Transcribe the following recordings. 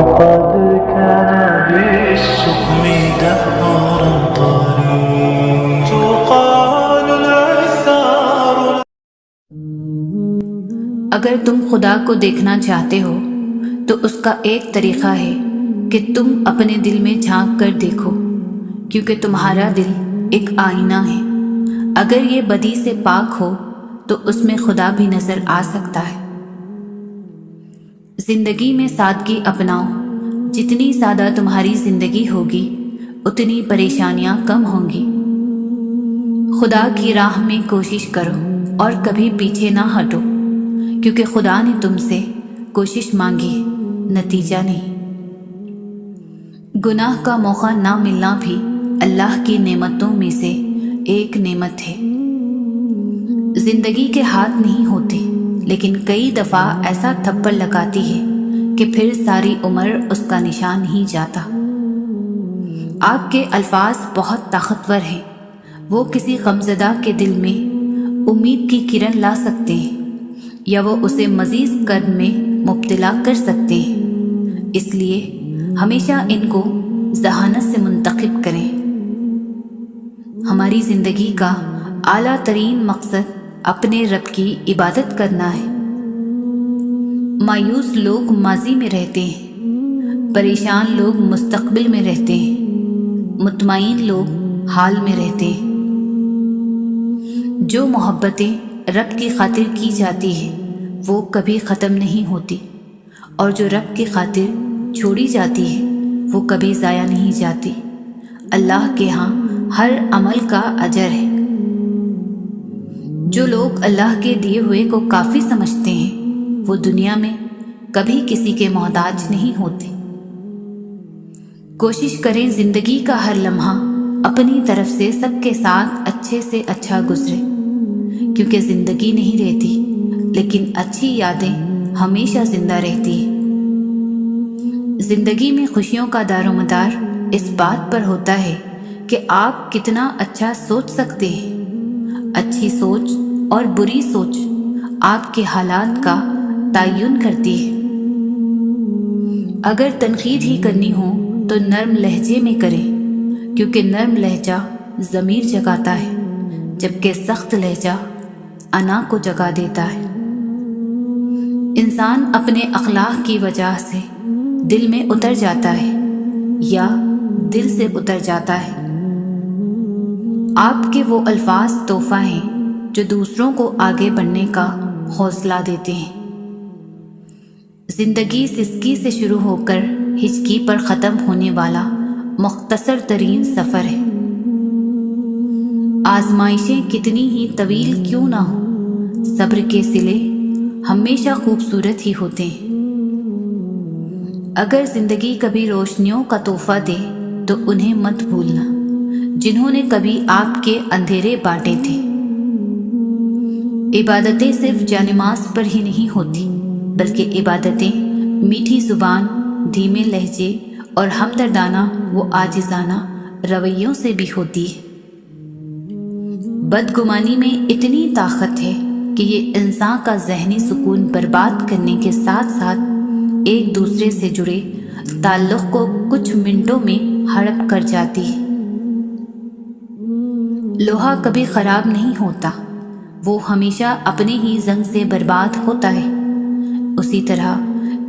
قد كان بالسقم دهرا طريق تقال العثار. اگر تم خدا کو دیکھنا چاہتے ہو تو اس کا ایک طریقہ ہے کہ تم اپنے دل میں جھانک کر دیکھو، کیونکہ تمہارا دل ایک آئینہ ہے. اگر یہ بدی سے پاک ہو تو اس میں خدا بھی نظر آ سکتا ہے. زندگی میں سادگی اپناؤ. جتنی سادہ تمہاری زندگی ہوگی اتنی پریشانیاں کم ہوں گی. خدا کی راہ میں کوشش کرو اور کبھی پیچھے نہ ہٹو، کیونکہ خدا نے تم سے کوشش مانگی ہے، نتیجہ نہیں. گناہ کا موقع نہ ملنا بھی اللہ کی نعمتوں میں سے ایک نعمت ہے. زندگی کے ہاتھ نہیں ہوتے، لیکن کئی دفعہ ایسا تھپڑ لگاتی ہے کہ پھر ساری عمر اس کا نشان نہیں جاتا. آپ کے الفاظ بہت طاقتور ہیں. وہ کسی غمزدہ کے دل میں امید کی کرن لا سکتے ہیں یا وہ اسے مزید کرب میں مبتلا کر سکتے ہیں. اس لیے ہمیشہ ان کو ذہانت سے منتخب کریں. ہماری زندگی کا اعلیٰ ترین مقصد اپنے رب کی عبادت کرنا ہے. مایوس لوگ ماضی میں رہتے ہیں، پریشان لوگ مستقبل میں رہتے ہیں، مطمئن لوگ حال میں رہتے ہیں. جو محبتیں رب کی خاطر کی جاتی ہیں وہ کبھی ختم نہیں ہوتی، اور جو رب کی خاطر چھوڑی جاتی ہے وہ کبھی ضائع نہیں جاتی. اللہ کے ہاں ہر عمل کا اجر ہے. جو لوگ اللہ کے دیے ہوئے کو کافی سمجھتے ہیں وہ دنیا میں کبھی کسی کے محتاج نہیں ہوتے. کوشش کریں زندگی کا ہر لمحہ اپنی طرف سے سب کے ساتھ اچھے سے اچھا گزرے، کیونکہ زندگی نہیں رہتی لیکن اچھی یادیں ہمیشہ زندہ رہتی ہیں. زندگی میں خوشیوں کا دار و مدار اس بات پر ہوتا ہے کہ آپ کتنا اچھا سوچ سکتے ہیں. اچھی سوچ اور بری سوچ آپ کے حالات کا تعین کرتی ہے. اگر تنقید ہی کرنی ہو تو نرم لہجے میں کریں، کیونکہ نرم لہجہ ضمیر جگاتا ہے، جبکہ سخت لہجہ انا کو جگا دیتا ہے. انسان اپنے اخلاق کی وجہ سے دل میں اتر جاتا ہے یا دل سے اتر جاتا ہے. آپ کے وہ الفاظ تحفہ ہیں جو دوسروں کو آگے بڑھنے کا حوصلہ دیتے ہیں. زندگی سسکی سے شروع ہو کر ہچکی پر ختم ہونے والا مختصر ترین سفر ہے. آزمائشیں کتنی ہی طویل کیوں نہ ہوں، صبر کے صلے ہمیشہ خوبصورت ہی ہوتے ہیں. اگر زندگی کبھی روشنیوں کا تحفہ دے تو انہیں مت بھولنا، جنہوں نے کبھی آپ کے اندھیرے بانٹے تھے. عبادتیں صرف جانماز پر ہی نہیں ہوتی، بلکہ عبادتیں میٹھی زبان، دھیمے لہجے اور ہمدردانہ و عاجزانہ رویوں سے بھی ہوتی ہے. بدگمانی میں اتنی طاقت ہے کہ یہ انسان کا ذہنی سکون برباد کرنے کے ساتھ ساتھ ایک دوسرے سے جڑے تعلق کو کچھ منٹوں میں ہڑپ کر جاتی ہے. لوہا کبھی خراب نہیں ہوتا، وہ ہمیشہ اپنے ہی زنگ سے برباد ہوتا ہے. اسی طرح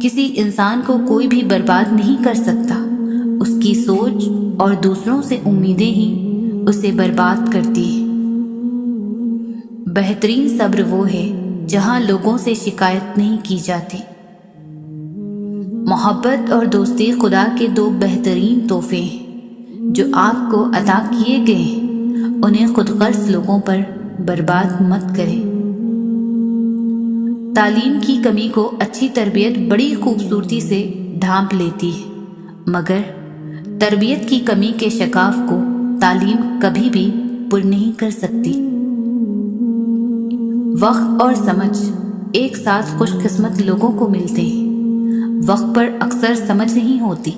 کسی انسان کو کوئی بھی برباد نہیں کر سکتا، اس کی سوچ اور دوسروں سے امیدیں ہی اسے برباد کرتی ہیں. بہترین صبر وہ ہے جہاں لوگوں سے شکایت نہیں کی جاتی. محبت اور دوستی خدا کے دو بہترین تحفے ہیں جو آپ کو عطا کیے گئے ہیں. انہیں خود غرض لوگوں پر برباد مت کریں. تعلیم کی کمی کو اچھی تربیت بڑی خوبصورتی سے ڈھانپ لیتی ہے، مگر تربیت کی کمی کے شکاف کو تعلیم کبھی بھی پر نہیں کر سکتی. وقت اور سمجھ ایک ساتھ خوش قسمت لوگوں کو ملتے ہیں. وقت پر اکثر سمجھ نہیں ہوتی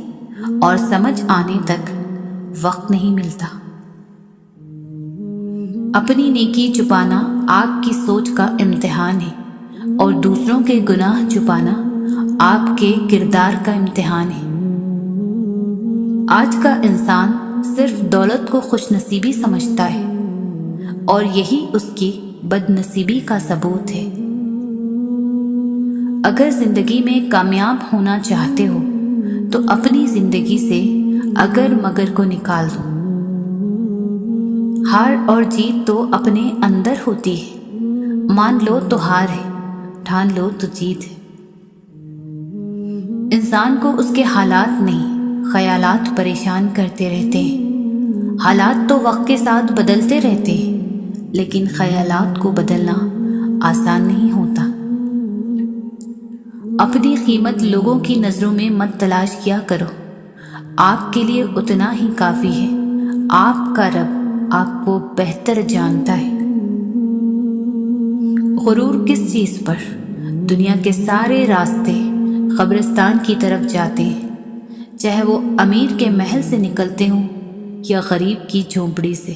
اور سمجھ آنے تک وقت نہیں ملتا. اپنی نیکی چھپانا آپ کی سوچ کا امتحان ہے اور دوسروں کے گناہ چھپانا آپ کے کردار کا امتحان ہے۔ آج کا انسان صرف دولت کو خوش نصیبی سمجھتا ہے اور یہی اس کی بد نصیبی کا ثبوت ہے۔ اگر زندگی میں کامیاب ہونا چاہتے ہو تو اپنی زندگی سے اگر مگر کو نکال دو۔ ہار اور جیت تو اپنے اندر ہوتی ہے، مان لو تو ہار ہے، ٹھان لو تو جیت ہے۔ انسان کو اس کے حالات نہیں، خیالات پریشان کرتے رہتے ہیں۔ حالات تو وقت کے ساتھ بدلتے رہتے ہیں، لیکن خیالات کو بدلنا آسان نہیں ہوتا۔ اپنی قیمت لوگوں کی نظروں میں مت تلاش کیا کرو، آپ کے لیے اتنا ہی کافی ہے۔ آپ کا رب آپ کو بہتر جانتا ہے۔ غرور کس چیز پر؟ دنیا کے سارے راستے قبرستان کی طرف جاتے ہیں، چاہے وہ امیر کے محل سے نکلتے ہوں یا غریب کی جھونپڑی سے۔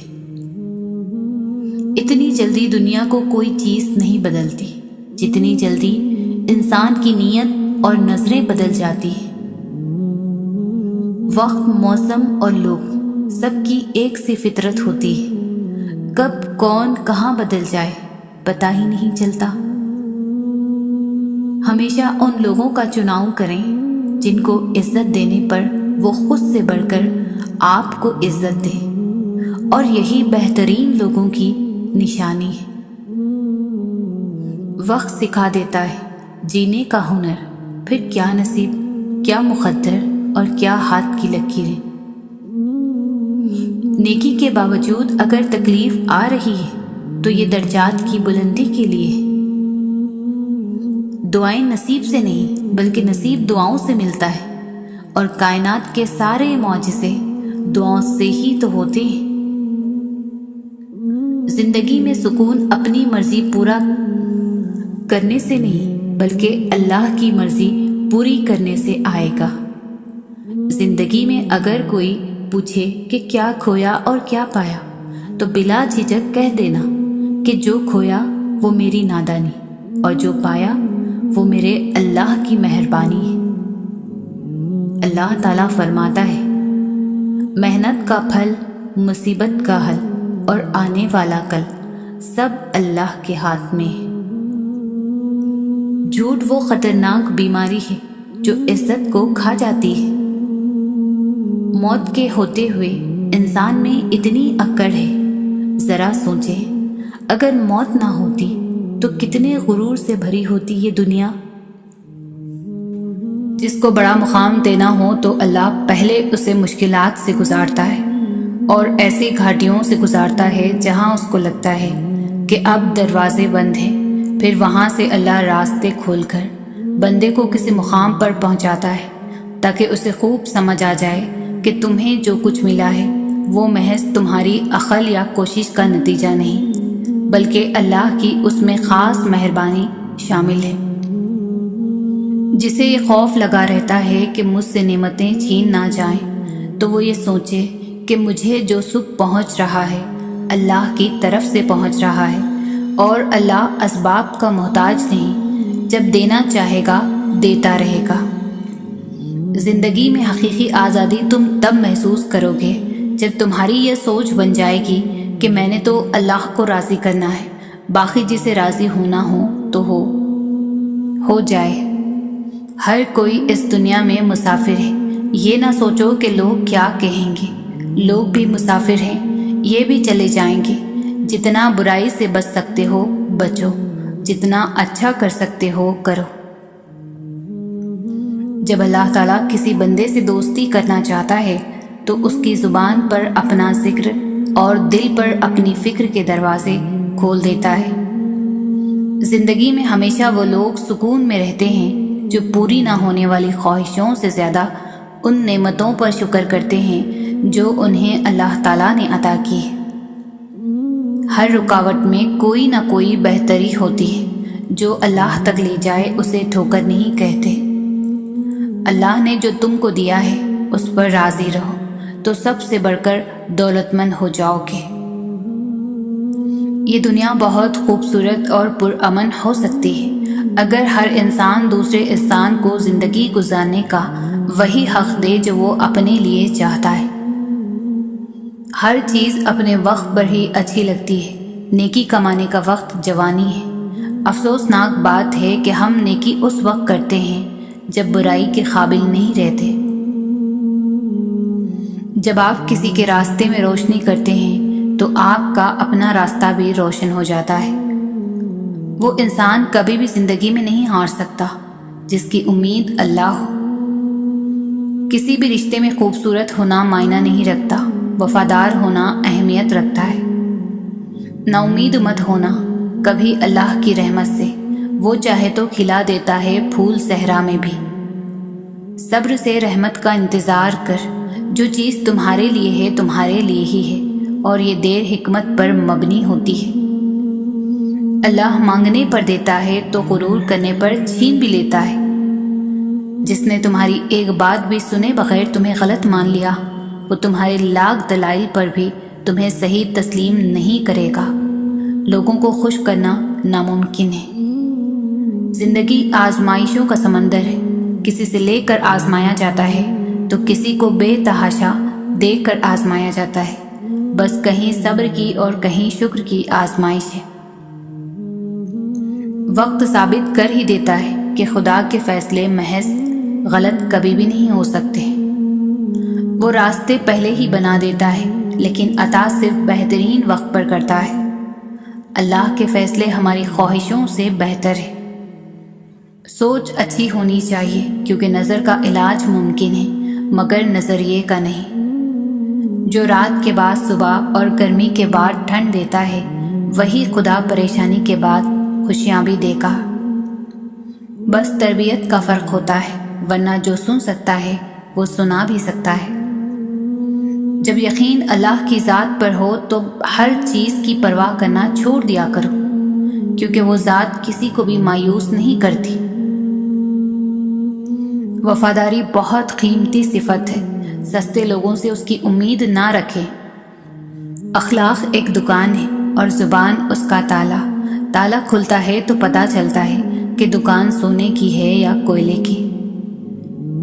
اتنی جلدی دنیا کو کوئی چیز نہیں بدلتی جتنی جلدی انسان کی نیت اور نظریں بدل جاتی ہیں۔ وقت، موسم اور لوگ سب کی ایک سی فطرت ہوتی ہے، کب کون کہاں بدل جائے پتہ ہی نہیں چلتا۔ ہمیشہ ان لوگوں کا چناؤ کریں جن کو عزت دینے پر وہ خود سے بڑھ کر آپ کو عزت دیں، اور یہی بہترین لوگوں کی نشانی ہے۔ وقت سکھا دیتا ہے جینے کا ہنر، پھر کیا نصیب، کیا مقدر اور کیا ہاتھ کی لکیریں۔ نیکی کے باوجود اگر تکلیف آ رہی ہے تو یہ درجات کی بلندی کے لیے ہے۔ دعائیں نصیب سے نہیں بلکہ نصیب دعاؤں سے ملتا ہے، اور کائنات کے سارے معجزے دعاؤں سے ہی تو ہوتے ہیں۔ زندگی میں سکون اپنی مرضی پورا کرنے سے نہیں بلکہ اللہ کی مرضی پوری کرنے سے آئے گا۔ زندگی میں اگر کوئی پوچھے کہ کیا کھویا اور کیا پایا تو بلا جھجک کہہ دینا کہ جو کھویا وہ میری نادانی اور جو پایا وہ میرے اللہ کی مہربانی ہے۔ اللہ تعالیٰ فرماتا ہے، محنت کا پھل، مصیبت کا حل اور آنے والا کل سب اللہ کے ہاتھ میں ہے۔ جھوٹ وہ خطرناک بیماری ہے جو عزت کو کھا جاتی ہے۔ موت کے ہوتے ہوئے انسان میں اتنی اکڑ ہے، ذرا سوچے اگر موت نہ ہوتی تو کتنے غرور سے بھری ہوتی یہ دنیا۔ جس کو بڑا مقام دینا ہو تو اللہ پہلے اسے مشکلات سے گزارتا ہے اور ایسی گھاٹیوں سے گزارتا ہے جہاں اس کو لگتا ہے کہ اب دروازے بند ہیں، پھر وہاں سے اللہ راستے کھول کر بندے کو کسی مقام پر پہنچاتا ہے تاکہ اسے خوب سمجھ آ جائے کہ تمہیں جو کچھ ملا ہے وہ محض تمہاری عقل یا کوشش کا نتیجہ نہیں بلکہ اللہ کی اس میں خاص مہربانی شامل ہے۔ جسے یہ خوف لگا رہتا ہے کہ مجھ سے نعمتیں چھین نہ جائیں تو وہ یہ سوچے کہ مجھے جو سکھ پہنچ رہا ہے اللہ کی طرف سے پہنچ رہا ہے، اور اللہ اسباب کا محتاج نہیں، جب دینا چاہے گا دیتا رہے گا۔ زندگی میں حقیقی آزادی تم تب محسوس کرو گے جب تمہاری یہ سوچ بن جائے گی کہ میں نے تو اللہ کو راضی کرنا ہے، باقی جسے راضی ہونا ہو تو ہو جائے۔ ہر کوئی اس دنیا میں مسافر ہے، یہ نہ سوچو کہ لوگ کیا کہیں گے، لوگ بھی مسافر ہیں، یہ بھی چلے جائیں گے۔ جتنا برائی سے بچ سکتے ہو بچو، جتنا اچھا کر سکتے ہو کرو۔ جب اللہ تعالیٰ کسی بندے سے دوستی کرنا چاہتا ہے تو اس کی زبان پر اپنا ذکر اور دل پر اپنی فکر کے دروازے کھول دیتا ہے۔ زندگی میں ہمیشہ وہ لوگ سکون میں رہتے ہیں جو پوری نہ ہونے والی خواہشوں سے زیادہ ان نعمتوں پر شکر کرتے ہیں جو انہیں اللہ تعالیٰ نے عطا کی ہے۔ ہر رکاوٹ میں کوئی نہ کوئی بہتری ہوتی ہے، جو اللہ تک لے جائے اسے ٹھوکر نہیں کہتے۔ اللہ نے جو تم کو دیا ہے اس پر راضی رہو تو سب سے بڑھ کر دولت مند ہو جاؤ گے۔ یہ دنیا بہت خوبصورت اور پرامن ہو سکتی ہے اگر ہر انسان دوسرے انسان کو زندگی گزارنے کا وہی حق دے جو وہ اپنے لیے چاہتا ہے۔ ہر چیز اپنے وقت پر ہی اچھی لگتی ہے۔ نیکی کمانے کا وقت جوانی ہے۔ افسوسناک بات ہے کہ ہم نیکی اس وقت کرتے ہیں جب برائی کے قابل نہیں رہتے۔ جب آپ کسی کے راستے میں روشنی کرتے ہیں تو آپ کا اپنا راستہ بھی روشن ہو جاتا ہے۔ وہ انسان کبھی بھی زندگی میں نہیں ہار سکتا جس کی امید اللہ ہو۔ کسی بھی رشتے میں خوبصورت ہونا معنی نہیں رکھتا، وفادار ہونا اہمیت رکھتا ہے۔ نا امید مت ہونا کبھی اللہ کی رحمت سے، وہ چاہے تو کھلا دیتا ہے پھول صحرا میں بھی۔ صبر سے رحمت کا انتظار کر، جو چیز تمہارے لیے ہے تمہارے لیے ہی ہے، اور یہ دیر حکمت پر مبنی ہوتی ہے۔ اللہ مانگنے پر دیتا ہے تو غرور کرنے پر چھین بھی لیتا ہے۔ جس نے تمہاری ایک بات بھی سنے بغیر تمہیں غلط مان لیا، وہ تمہارے لاکھ دلائل پر بھی تمہیں صحیح تسلیم نہیں کرے گا۔ لوگوں کو خوش کرنا ناممکن ہے۔ زندگی آزمائشوں کا سمندر ہے۔ کسی سے لے کر آزمایا جاتا ہے تو کسی کو بے تحاشا دیکھ کر آزمایا جاتا ہے۔ بس کہیں صبر کی اور کہیں شکر کی آزمائش ہے۔ وقت ثابت کر ہی دیتا ہے کہ خدا کے فیصلے محض غلط کبھی بھی نہیں ہو سکتے۔ وہ راستے پہلے ہی بنا دیتا ہے، لیکن عطا صرف بہترین وقت پر کرتا ہے۔ اللہ کے فیصلے ہماری خواہشوں سے بہتر ہے۔ سوچ اچھی ہونی چاہیے، کیونکہ نظر کا علاج ممکن ہے مگر نظریے کا نہیں۔ جو رات کے بعد صبح اور گرمی کے بعد ٹھنڈ دیتا ہے، وہی خدا پریشانی کے بعد خوشیاں بھی دے گا۔ بس تربیت کا فرق ہوتا ہے، ورنہ جو سن سکتا ہے وہ سنا بھی سکتا ہے۔ جب یقین اللہ کی ذات پر ہو تو ہر چیز کی پرواہ کرنا چھوڑ دیا کرو، کیونکہ وہ ذات کسی کو بھی مایوس نہیں کرتی۔ وفاداری بہت قیمتی صفت ہے، سستے لوگوں سے اس کی امید نہ رکھیں۔ اخلاق ایک دکان ہے اور زبان اس کا تالا۔ تالا کھلتا ہے تو پتہ چلتا ہے کہ دکان سونے کی ہے یا کوئلے کی۔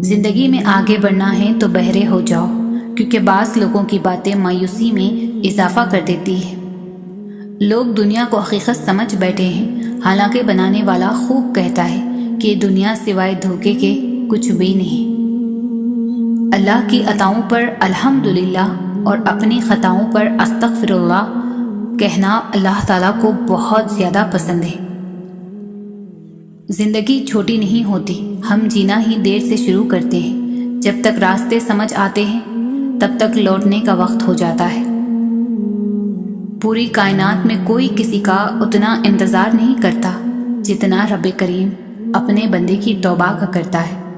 زندگی میں آگے بڑھنا ہے تو بہرے ہو جاؤ، کیونکہ بعض لوگوں کی باتیں مایوسی میں اضافہ کر دیتی ہے۔ لوگ دنیا کو حقیقت سمجھ بیٹھے ہیں، حالانکہ بنانے والا خوب کہتا ہے کہ دنیا سوائے دھوکے کے کچھ بھی نہیں۔ اللہ کی عطاؤں پر الحمدللہ اور اپنی خطاؤں پر استغفر اللہ کہنا اللہ تعالیٰ کو بہت زیادہ پسند ہے۔ زندگی چھوٹی نہیں ہوتی، ہم جینا ہی دیر سے شروع کرتے ہیں۔ جب تک راستے سمجھ آتے ہیں تب تک لوٹنے کا وقت ہو جاتا ہے۔ پوری کائنات میں کوئی کسی کا اتنا انتظار نہیں کرتا جتنا رب کریم اپنے بندے کی توبہ کا کرتا ہے۔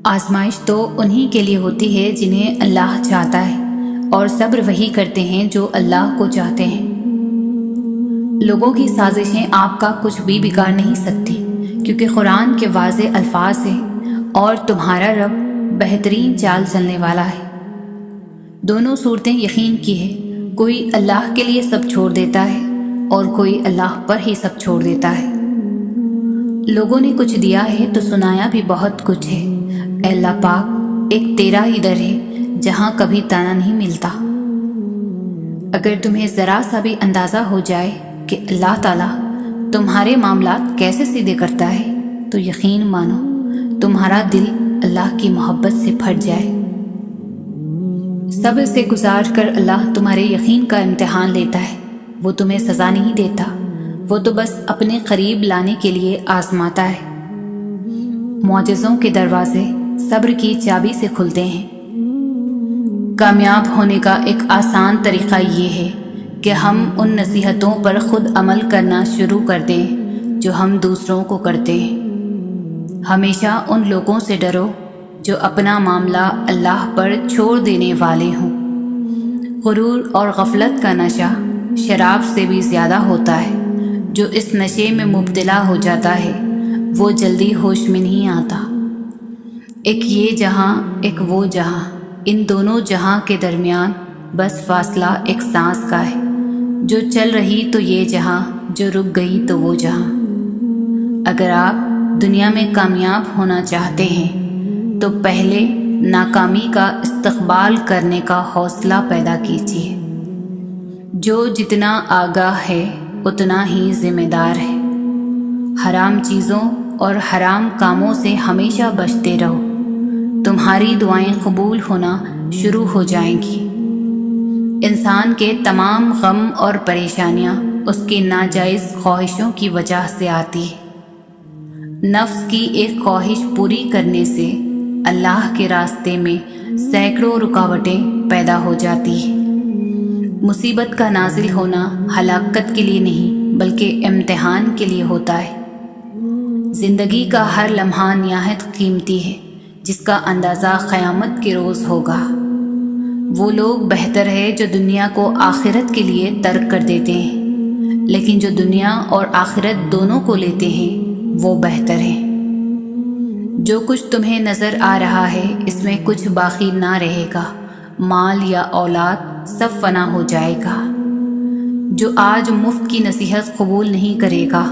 آزمائش تو انہی کے لیے ہوتی ہے جنہیں اللہ چاہتا ہے، اور صبر وہی کرتے ہیں جو اللہ کو چاہتے ہیں۔ لوگوں کی سازشیں آپ کا کچھ بھی بگاڑ نہیں سکتی، کیونکہ قرآن کے واضح الفاظ ہیں، اور تمہارا رب بہترین چال چلنے والا ہے۔ دونوں صورتیں یقین کی ہے، کوئی اللہ کے لیے سب چھوڑ دیتا ہے اور کوئی اللہ پر ہی سب چھوڑ دیتا ہے۔ لوگوں نے کچھ دیا ہے تو سنایا بھی بہت کچھ ہے۔ اے اللہ پاک، ایک تیرا ہی در ہے جہاں کبھی تانا نہیں ملتا۔ اگر تمہیں ذرا سا بھی اندازہ ہو جائے کہ اللہ تعالیٰ تمہارے معاملات کیسے سیدھے کرتا ہے تو یقین مانو تمہارا دل اللہ کی محبت سے پھٹ جائے۔ صبر سے گزار کر اللہ تمہارے یقین کا امتحان لیتا ہے۔ وہ تمہیں سزا نہیں دیتا، وہ تو بس اپنے قریب لانے کے لیے آزماتا ہے۔ معجزوں کے دروازے صبر کی چابی سے کھلتے ہیں۔ کامیاب ہونے کا ایک آسان طریقہ یہ ہے کہ ہم ان نصیحتوں پر خود عمل کرنا شروع کر دیں جو ہم دوسروں کو کرتے ہیں۔ ہمیشہ ان لوگوں سے ڈرو جو اپنا معاملہ اللہ پر چھوڑ دینے والے ہوں۔ غرور اور غفلت کا نشہ شراب سے بھی زیادہ ہوتا ہے۔ جو اس نشے میں مبتلا ہو جاتا ہے وہ جلدی ہوش میں نہیں آتا۔ ایک یہ جہاں ایک وہ جہاں، ان دونوں جہاں کے درمیان بس فاصلہ ایک سانس کا ہے۔ جو چل رہی تو یہ جہاں، جو رک گئی تو وہ جہاں۔ اگر آپ دنیا میں کامیاب ہونا چاہتے ہیں تو پہلے ناکامی کا استقبال کرنے کا حوصلہ پیدا کیجیے۔ جو جتنا آگاہ ہے اتنا ہی ذمہ دار ہے۔ حرام چیزوں اور حرام کاموں سے ہمیشہ بچتے رہو، تمہاری دعائیں قبول ہونا شروع ہو جائیں گی۔ انسان کے تمام غم اور پریشانیاں اس کی ناجائز خواہشوں کی وجہ سے آتی ہے۔ نفس کی ایک خواہش پوری کرنے سے اللہ کے راستے میں سینکڑوں رکاوٹیں پیدا ہو جاتی ہیں۔ مصیبت کا نازل ہونا ہلاکت کے لیے نہیں بلکہ امتحان کے لیے ہوتا ہے۔ زندگی کا ہر لمحہ نہایت قیمتی ہے جس کا اندازہ قیامت کے روز ہوگا۔ وہ لوگ بہتر ہے جو دنیا کو آخرت کے لیے ترک کر دیتے ہیں، لیکن جو دنیا اور آخرت دونوں کو لیتے ہیں وہ بہتر ہے۔ جو کچھ تمہیں نظر آ رہا ہے اس میں کچھ باقی نہ رہے گا، مال یا اولاد سب فنا ہو جائے گا۔ جو آج مفت کی نصیحت قبول نہیں کرے گا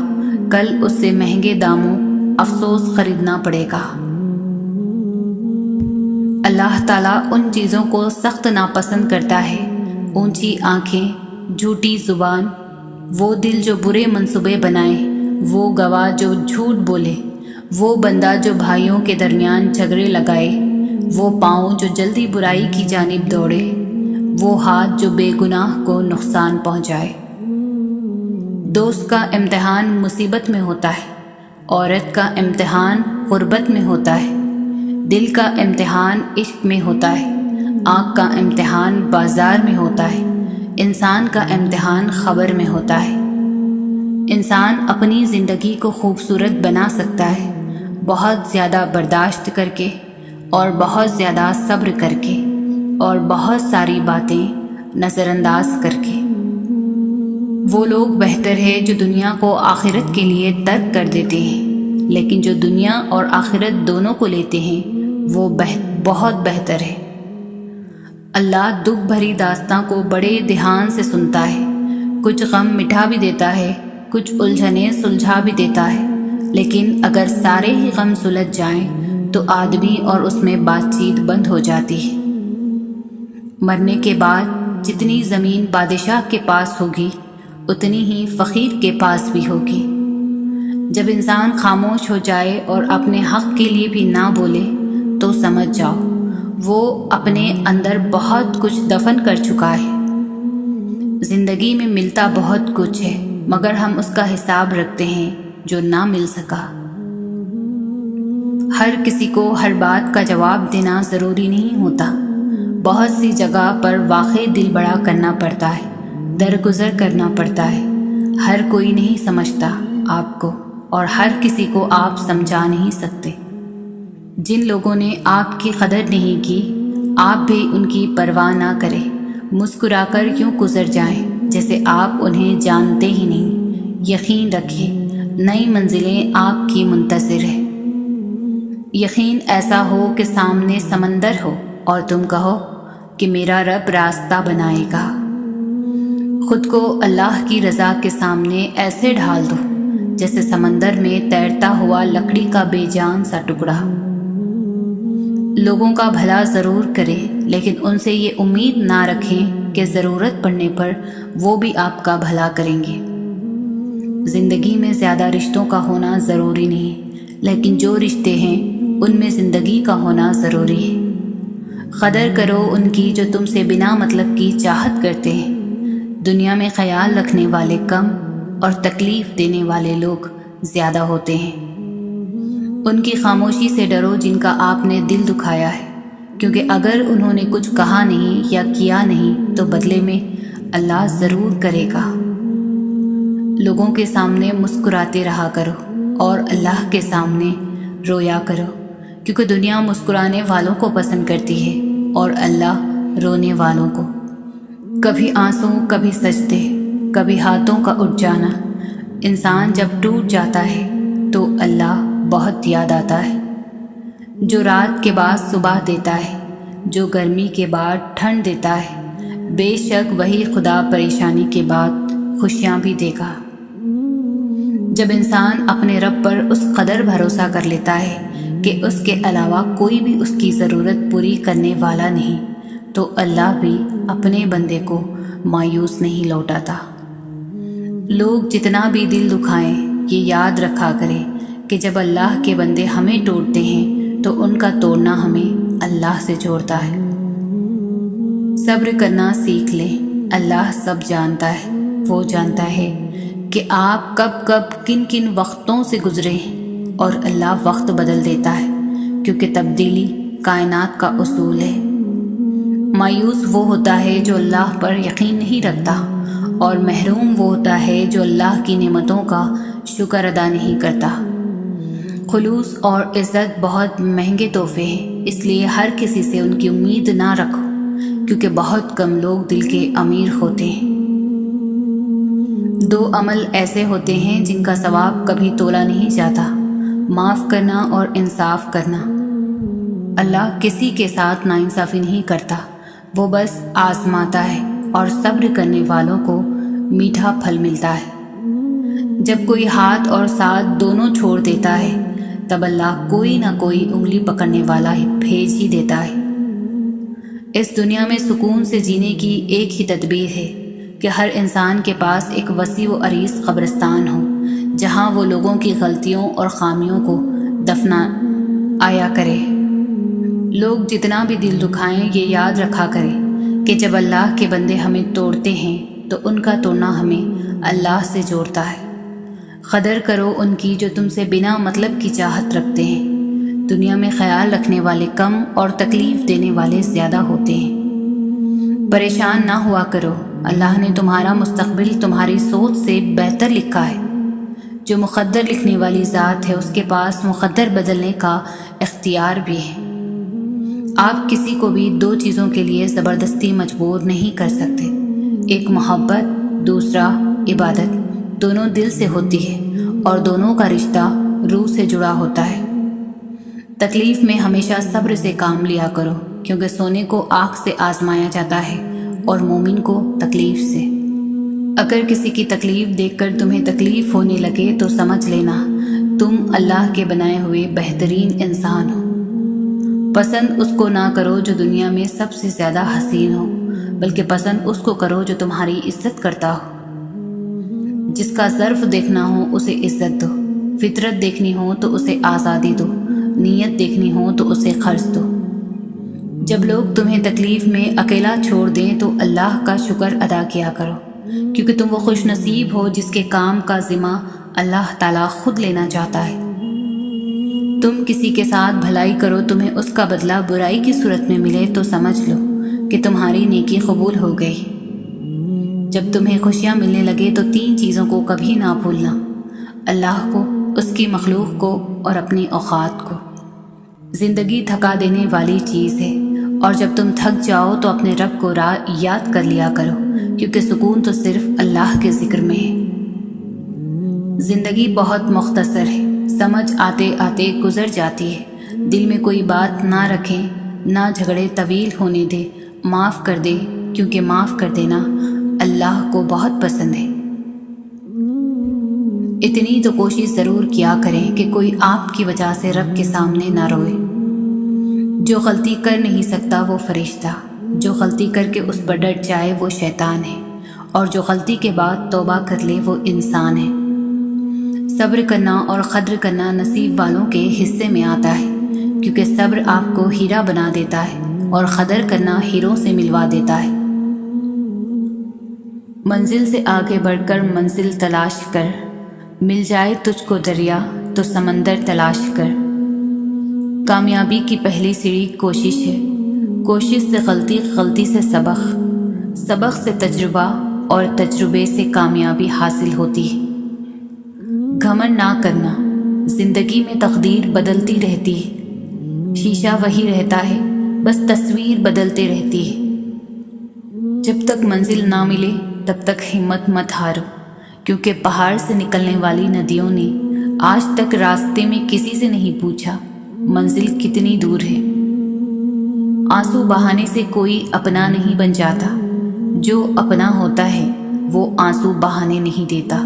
کل اس سے مہنگے داموں افسوس خریدنا پڑے گا۔ اللہ تعالیٰ ان چیزوں کو سخت ناپسند کرتا ہے، اونچی آنکھیں، جھوٹی زبان، وہ دل جو برے منصوبے بنائے، وہ گواہ جو جھوٹ بولے، وہ بندہ جو بھائیوں کے درمیان جھگڑے لگائے، وہ پاؤں جو جلدی برائی کی جانب دوڑے، وہ ہاتھ جو بے گناہ کو نقصان پہنچائے۔ دوست کا امتحان مصیبت میں ہوتا ہے، عورت کا امتحان غربت میں ہوتا ہے، دل کا امتحان عشق میں ہوتا ہے، آنکھ کا امتحان بازار میں ہوتا ہے، انسان کا امتحان خبر میں ہوتا ہے۔ انسان اپنی زندگی کو خوبصورت بنا سکتا ہے بہت زیادہ برداشت کر کے، اور بہت زیادہ صبر کر کے، اور بہت ساری باتیں نظر انداز کر کے۔ وہ لوگ بہتر ہے جو دنیا کو آخرت کے لیے ترک کر دیتے ہیں، لیکن جو دنیا اور آخرت دونوں کو لیتے ہیں وہ بہت بہتر ہے۔ اللہ دکھ بھری داستاں کو بڑے دھیان سے سنتا ہے، کچھ غم مٹھا بھی دیتا ہے، کچھ الجھنیں سلجھا بھی دیتا ہے، لیکن اگر سارے ہی غم سلجھ جائیں تو آدمی اور اس میں بات چیت بند ہو جاتی ہے۔ مرنے کے بعد جتنی زمین بادشاہ کے پاس ہوگی اتنی ہی فقیر کے پاس بھی ہوگی۔ جب انسان خاموش ہو جائے اور اپنے حق کے لیے بھی نہ بولے تو سمجھ جاؤ وہ اپنے اندر بہت کچھ دفن کر چکا ہے۔ زندگی میں ملتا بہت کچھ ہے مگر ہم اس کا حساب رکھتے ہیں جو نہ مل سکا۔ ہر کسی کو ہر بات کا جواب دینا ضروری نہیں ہوتا۔ بہت سی جگہ پر واقعی دل بڑا کرنا پڑتا ہے، درگزر کرنا پڑتا ہے۔ ہر کوئی نہیں سمجھتا آپ کو، اور ہر کسی کو آپ سمجھا نہیں سکتے۔ جن لوگوں نے آپ کی قدر نہیں کی آپ بھی ان کی پرواہ نہ کریں، مسکرا کر یوں گزر جائیں جیسے آپ انہیں جانتے ہی نہیں۔ یقین رکھیں نئی منزلیں آپ کی منتظر ہیں۔ یقین ایسا ہو کہ سامنے سمندر ہو اور تم کہو کہ میرا رب راستہ بنائے گا۔ خود کو اللہ کی رضا کے سامنے ایسے ڈھال دو جیسے سمندر میں تیرتا ہوا لکڑی کا بے جان سا ٹکڑا۔ لوگوں کا بھلا ضرور کریں لیکن ان سے یہ امید نہ رکھیں کہ ضرورت پڑنے پر وہ بھی آپ کا بھلا کریں گے۔ زندگی میں زیادہ رشتوں کا ہونا ضروری نہیں، لیکن جو رشتے ہیں ان میں زندگی کا ہونا ضروری ہے۔ قدر کرو ان کی جو تم سے بنا مطلب کی چاہت کرتے ہیں۔ دنیا میں خیال رکھنے والے کم اور تکلیف دینے والے لوگ زیادہ ہوتے ہیں۔ ان کی خاموشی سے ڈرو جن کا آپ نے دل دکھایا ہے، کیونکہ اگر انہوں نے کچھ کہا نہیں یا کیا نہیں تو بدلے میں اللہ ضرور کرے گا۔ لوگوں کے سامنے مسکراتے رہا کرو اور اللہ کے سامنے رویا کرو، کیونکہ دنیا مسکرانے والوں کو پسند کرتی ہے اور اللہ رونے والوں کو۔ کبھی آنسو، کبھی سجدے، کبھی ہاتھوں کا اٹھ جانا۔ انسان جب ٹوٹ جاتا ہے تو اللہ بہت یاد آتا ہے، جو رات کے بعد صبح دیتا ہے، جو گرمی کے بعد ٹھنڈ دیتا ہے، بے شک وہی خدا پریشانی کے بعد خوشیاں بھی دے گا۔ جب انسان اپنے رب پر اس قدر بھروسہ کر لیتا ہے کہ اس کے علاوہ کوئی بھی اس کی ضرورت پوری کرنے والا نہیں، تو اللہ بھی اپنے بندے کو مایوس نہیں لوٹاتا۔ لوگ جتنا بھی دل دکھائیں، یہ یاد رکھا کریں کہ جب اللہ کے بندے ہمیں توڑتے ہیں تو ان کا توڑنا ہمیں اللہ سے جوڑتا ہے۔ صبر کرنا سیکھ لیں، اللہ سب جانتا ہے۔ وہ جانتا ہے کہ آپ کب کن کن وقتوں سے گزرے ہیں، اور اللہ وقت بدل دیتا ہے کیونکہ تبدیلی کائنات کا اصول ہے۔ مایوس وہ ہوتا ہے جو اللہ پر یقین نہیں رکھتا، اور محروم وہ ہوتا ہے جو اللہ کی نعمتوں کا شکر ادا نہیں کرتا۔ خلوص اور عزت بہت مہنگے تحفے ہیں، اس لیے ہر کسی سے ان کی امید نہ رکھو، کیونکہ بہت کم لوگ دل کے امیر ہوتے ہیں۔ 2 عمل ایسے ہوتے ہیں جن کا ثواب کبھی تولا نہیں جاتا، معاف کرنا اور انصاف کرنا۔ اللہ کسی کے ساتھ ناانصافی نہیں کرتا، وہ بس آزماتا ہے، اور صبر کرنے والوں کو میٹھا پھل ملتا ہے۔ جب کوئی ہاتھ اور ساتھ دونوں چھوڑ دیتا ہے، تب اللہ کوئی نہ کوئی انگلی پکڑنے والا بھیج ہی دیتا ہے۔ اس دنیا میں سکون سے جینے کی ایک ہی تدبیر ہے کہ ہر انسان کے پاس ایک وسیع و عریض قبرستان ہو، جہاں وہ لوگوں کی غلطیوں اور خامیوں کو دفنا آیا کرے۔ لوگ جتنا بھی دل دکھائیں، یہ یاد رکھا کریں کہ جب اللہ کے بندے ہمیں توڑتے ہیں تو ان کا توڑنا ہمیں اللہ سے جوڑتا ہے۔ قدر کرو ان کی جو تم سے بنا مطلب کی چاہت رکھتے ہیں۔ دنیا میں خیال رکھنے والے کم اور تکلیف دینے والے زیادہ ہوتے ہیں۔ پریشان نہ ہوا کرو، اللہ نے تمہارا مستقبل تمہاری سوچ سے بہتر لکھا ہے۔ جو مقدر لکھنے والی ذات ہے، اس کے پاس مقدر بدلنے کا اختیار بھی ہے۔ آپ کسی کو بھی 2 چیزوں کے لیے زبردستی مجبور نہیں کر سکتے، ایک محبت، دوسرا عبادت۔ دونوں دل سے ہوتی ہے، اور دونوں کا رشتہ روح سے جڑا ہوتا ہے۔ تکلیف میں ہمیشہ صبر سے کام لیا کرو، کیونکہ سونے کو آگ سے آزمایا جاتا ہے اور مومن کو تکلیف سے۔ اگر کسی کی تکلیف دیکھ کر تمہیں تکلیف ہونے لگے تو سمجھ لینا تم اللہ کے بنائے ہوئے بہترین انسان ہو۔ پسند اس کو نہ کرو جو دنیا میں سب سے زیادہ حسین ہو، بلکہ پسند اس کو کرو جو تمہاری عزت کرتا ہو۔ جس کا ظرف دیکھنا ہو اسے عزت دو، فطرت دیکھنی ہو تو اسے آزادی دو، نیت دیکھنی ہو تو اسے خرچ دو۔ جب لوگ تمہیں تکلیف میں اکیلا چھوڑ دیں تو اللہ کا شکر ادا کیا کرو، کیونکہ تم وہ خوش نصیب ہو جس کے کام کا ذمہ اللہ تعالیٰ خود لینا چاہتا ہے۔ تم کسی کے ساتھ بھلائی کرو، تمہیں اس کا بدلہ برائی کی صورت میں ملے تو سمجھ لو کہ تمہاری نیکی قبول ہو گئی۔ جب تمہیں خوشیاں ملنے لگے تو 3 چیزوں کو کبھی نہ بھولنا، اللہ کو، اس کی مخلوق کو اور اپنی اوقات کو۔ زندگی تھکا دینے والی چیز ہے، اور جب تم تھک جاؤ تو اپنے رب کو یاد کر لیا کرو، کیونکہ سکون تو صرف اللہ کے ذکر میں ہے۔ زندگی بہت مختصر ہے، سمجھ آتے آتے گزر جاتی ہے۔ دل میں کوئی بات نہ رکھیں، نہ جھگڑے طویل ہونے دے، معاف کر دے، کیونکہ معاف کر دینا اللہ کو بہت پسند ہے۔ اتنی تو کوشش ضرور کیا کریں کہ کوئی آپ کی وجہ سے رب کے سامنے نہ روئے۔ جو غلطی کر نہیں سکتا وہ فرشتہ، جو غلطی کر کے اس پر ڈٹ جائے وہ شیطان ہے، اور جو غلطی کے بعد توبہ کر لے وہ انسان ہے۔ صبر کرنا اور قدر کرنا نصیب والوں کے حصے میں آتا ہے، کیونکہ صبر آپ کو ہیرا بنا دیتا ہے اور قدر کرنا ہیروں سے ملوا دیتا ہے۔ منزل سے آگے بڑھ کر منزل تلاش کر، مل جائے تجھ کو دریا تو سمندر تلاش کر۔ کامیابی کی پہلی سیڑھی کوشش ہے، کوشش سے غلطی، غلطی سے سبق، سبق سے تجربہ، اور تجربے سے کامیابی حاصل ہوتی ہے۔ گھمنڈ نہ کرنا، زندگی میں تقدیر بدلتی رہتی ہے، شیشہ وہی رہتا ہے، بس تصویر بدلتے رہتی ہے۔ جب تک منزل نہ ملے تب تک ہمت مت ہارو، کیونکہ پہاڑ سے نکلنے والی ندیوں نے آج تک راستے میں کسی سے نہیں پوچھا منزل کتنی دور ہے۔ آنسو بہانے سے کوئی اپنا نہیں بن جاتا، جو اپنا ہوتا ہے وہ آنسو بہانے نہیں دیتا۔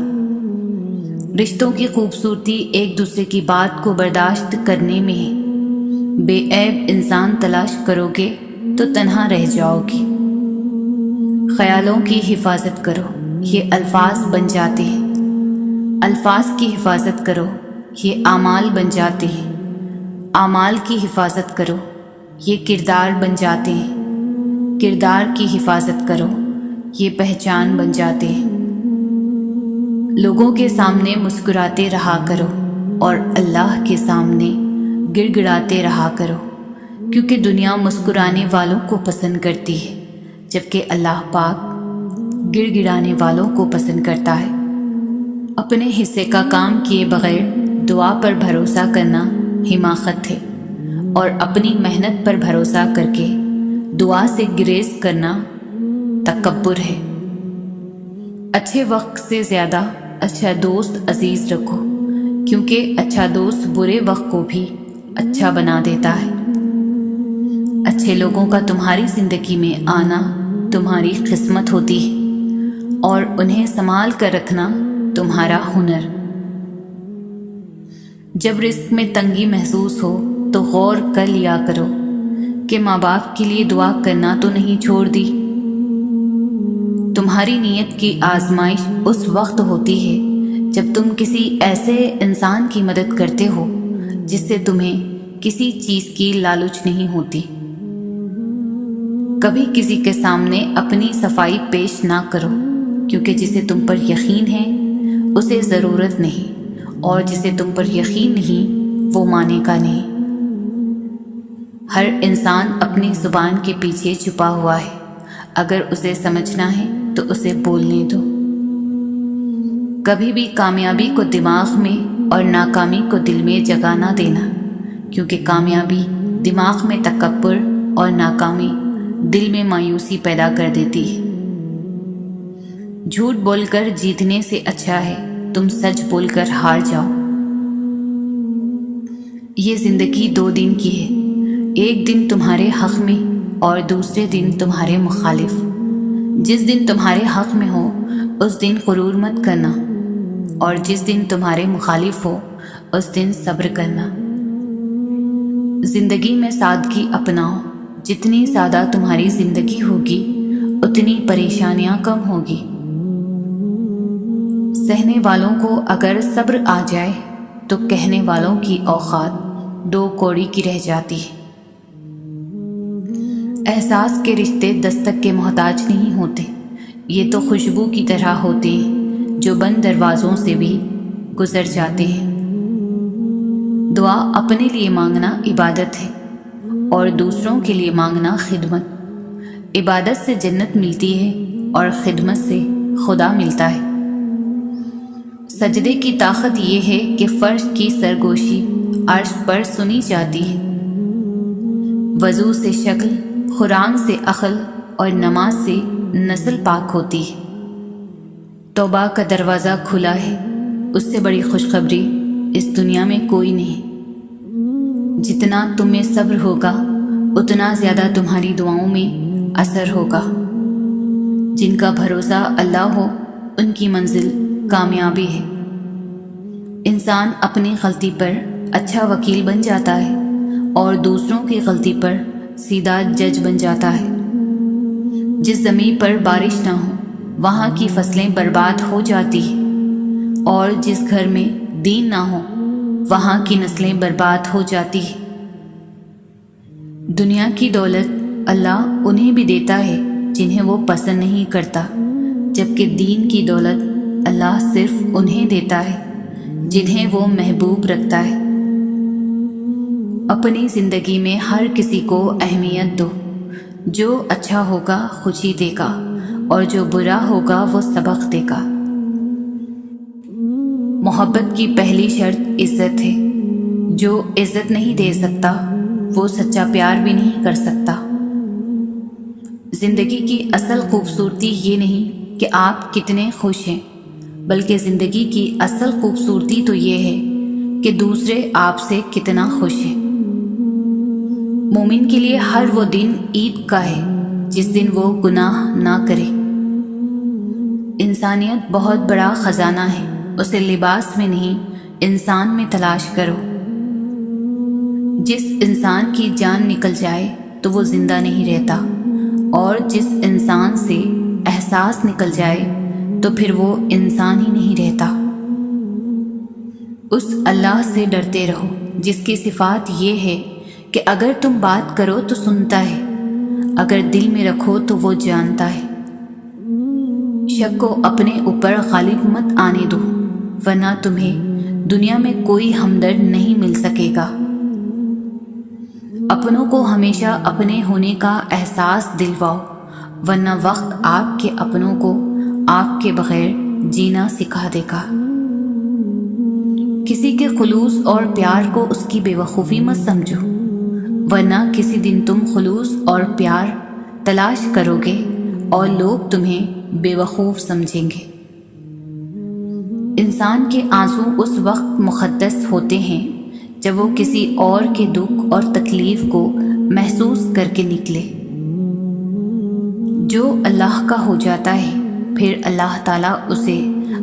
رشتوں کی خوبصورتی ایک دوسرے کی بات کو برداشت کرنے میں ہے۔ بے عیب انسان تلاش کرو گے تو تنہا رہ جاؤ گی۔ خیالوں کی حفاظت کرو، یہ الفاظ بن جاتے ہیں۔ الفاظ کی حفاظت کرو، یہ اعمال بن جاتے ہیں۔ اعمال کی حفاظت کرو، یہ کردار بن جاتے ہیں۔ کردار کی حفاظت کرو، یہ پہچان بن جاتے ہیں۔ لوگوں کے سامنے مسکراتے رہا کرو اور اللہ کے سامنے گڑ گڑاتے رہا کرو، کیونکہ دنیا مسکرانے والوں کو پسند کرتی ہے، جبکہ اللہ پاک گڑ گڑانے والوں کو پسند کرتا ہے۔ اپنے حصے کا کام کیے بغیر دعا پر بھروسہ کرنا حماقت ہے، اور اپنی محنت پر بھروسہ کر کے دعا سے گریز کرنا تکبر ہے۔ اچھے وقت سے زیادہ اچھا دوست عزیز رکھو، کیونکہ اچھا دوست برے وقت کو بھی اچھا بنا دیتا ہے۔ اچھے لوگوں کا تمہاری زندگی میں آنا تمہاری قسمت ہوتی ہے، اور انہیں سنبھال کر رکھنا تمہارا ہنر۔ جب رزق میں تنگی محسوس ہو تو غور کر لیا کرو کہ ماں باپ کے لیے دعا کرنا تو نہیں چھوڑ دی۔ تمہاری نیت کی آزمائش اس وقت ہوتی ہے جب تم کسی ایسے انسان کی مدد کرتے ہو جس سے تمہیں کسی چیز کی لالچ نہیں ہوتی۔ کبھی کسی کے سامنے اپنی صفائی پیش نہ کرو، کیونکہ جسے تم پر یقین ہے اسے ضرورت نہیں، اور جسے تم پر یقین نہیں وہ مانے گا نہیں۔ ہر انسان اپنی زبان کے پیچھے چھپا ہوا ہے، اگر اسے سمجھنا ہے تو اسے بولنے دو۔ کبھی بھی کامیابی کو دماغ میں اور ناکامی کو دل میں جگہ نہ دینا، کیونکہ کامیابی دماغ میں تکبر اور ناکامی دل میں مایوسی پیدا کر دیتی ہے۔ جھوٹ بول کر جیتنے سے اچھا ہے تم سچ بول کر ہار جاؤ۔ یہ زندگی 2 دن کی ہے، ایک دن تمہارے حق میں اور دوسرے دن تمہارے مخالف۔ جس دن تمہارے حق میں ہو اس دن غرور مت کرنا، اور جس دن تمہارے مخالف ہو اس دن صبر کرنا۔ زندگی میں سادگی اپناؤ، جتنی سادہ تمہاری زندگی ہوگی اتنی پریشانیاں کم ہوگی۔ سہنے والوں کو اگر صبر آ جائے تو کہنے والوں کی اوقات 2 کوڑی کی رہ جاتی ہے۔ احساس کے رشتے دستک کے محتاج نہیں ہوتے، یہ تو خوشبو کی طرح ہوتے ہیں جو بند دروازوں سے بھی گزر جاتے ہیں۔ دعا اپنے لیے مانگنا عبادت ہے اور دوسروں کے لیے مانگنا خدمت۔ عبادت سے جنت ملتی ہے اور خدمت سے خدا ملتا ہے۔ سجدے کی طاقت یہ ہے کہ فرش کی سرگوشی عرش پر سنی جاتی ہے۔ وضو سے شکل، قرآن سے عقل اور نماز سے نسل پاک ہوتی ہے۔ توبہ کا دروازہ کھلا ہے، اس سے بڑی خوشخبری اس دنیا میں کوئی نہیں۔ جتنا تم میں صبر ہوگا اتنا زیادہ تمہاری دعاؤں میں اثر ہوگا۔ جن کا بھروسہ اللہ ہو ان کی منزل کامیابی ہے۔ انسان اپنی غلطی پر اچھا وکیل بن جاتا ہے اور دوسروں کی غلطی پر سیدھا جج بن جاتا ہے۔ جس زمین پر بارش نہ ہو وہاں کی فصلیں برباد ہو جاتی ہیں، اور جس گھر میں دین نہ ہو وہاں کی نسلیں برباد ہو جاتی ہیں۔ دنیا کی دولت اللہ انہیں بھی دیتا ہے جنہیں وہ پسند نہیں کرتا، جبکہ دین کی دولت اللہ صرف انہیں دیتا ہے جنہیں وہ محبوب رکھتا ہے۔ اپنی زندگی میں ہر کسی کو اہمیت دو، جو اچھا ہوگا خوشی دے گا اور جو برا ہوگا وہ سبق دے گا۔ محبت کی پہلی شرط عزت ہے، جو عزت نہیں دے سکتا وہ سچا پیار بھی نہیں کر سکتا۔ زندگی کی اصل خوبصورتی یہ نہیں کہ آپ کتنے خوش ہیں، بلکہ زندگی کی اصل خوبصورتی تو یہ ہے کہ دوسرے آپ سے کتنا خوش ہیں۔ مومن کے لیے ہر وہ دن عید کا ہے جس دن وہ گناہ نہ کرے۔ انسانیت بہت بڑا خزانہ ہے اسے لباس میں نہیں انسان میں تلاش کرو۔ جس انسان کی جان نکل جائے تو وہ زندہ نہیں رہتا، اور جس انسان سے احساس نکل جائے تو پھر وہ انسان ہی نہیں رہتا۔ اس اللہ سے ڈرتے رہو جس کی صفات یہ ہے کہ اگر تم بات کرو تو سنتا ہے، اگر دل میں رکھو تو وہ جانتا ہے۔ شک کو اپنے اوپر غالب مت آنے دو، ورنہ تمہیں دنیا میں کوئی ہمدرد نہیں مل سکے گا۔ اپنوں کو ہمیشہ اپنے ہونے کا احساس دلواؤ، ورنہ وقت آپ کے اپنوں کو آپ کے بغیر جینا سکھا دے گا۔ کسی کے خلوص اور پیار کو اس کی بے وقوفی مت سمجھو، ورنہ کسی دن تم خلوص اور پیار تلاش کرو گے اور لوگ تمہیں بے وقوف سمجھیں گے۔ انسان کے آنسو اس وقت مقدس ہوتے ہیں جب وہ کسی اور کے دکھ اور تکلیف کو محسوس کر کے نکلے۔ جو اللہ کا ہو جاتا ہے پھر اللہ تعالیٰ اسے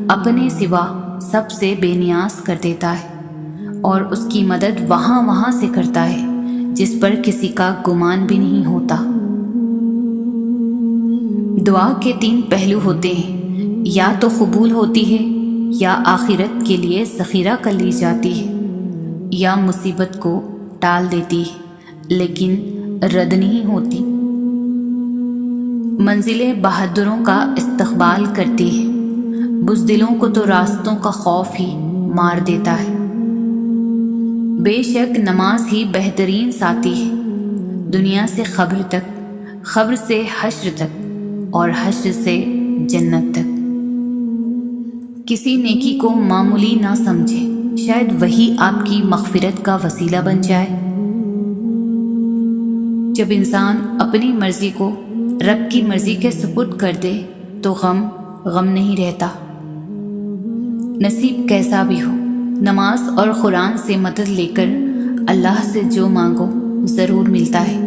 اپنے سوا سب سے بے نیاز کر دیتا ہے، اور اس کی مدد وہاں سے کرتا ہے جس پر کسی کا گمان بھی نہیں ہوتا۔ دعا کے 3 پہلو ہوتے ہیں، یا تو قبول ہوتی ہے، یا آخرت کے لیے ذخیرہ کر لی جاتی ہے، یا مصیبت کو ٹال دیتی ہے لیکن رد نہیں ہوتی۔ منزلیں بہادروں کا استقبال کرتی ہے، بزدلوں کو تو راستوں کا خوف ہی مار دیتا ہے۔ بے شک نماز ہی بہترین ساتھی ہے، دنیا سے قبر تک، قبر سے حشر تک، اور حشر سے جنت تک۔ کسی نیکی کو معمولی نہ سمجھے، شاید وہی آپ کی مغفرت کا وسیلہ بن جائے۔ جب انسان اپنی مرضی کو رب کی مرضی کے سپرد کر دے تو غم نہیں رہتا۔ نصیب کیسا بھی ہو، نماز اور قرآن سے مدد لے کر اللہ سے جو مانگو ضرور ملتا ہے۔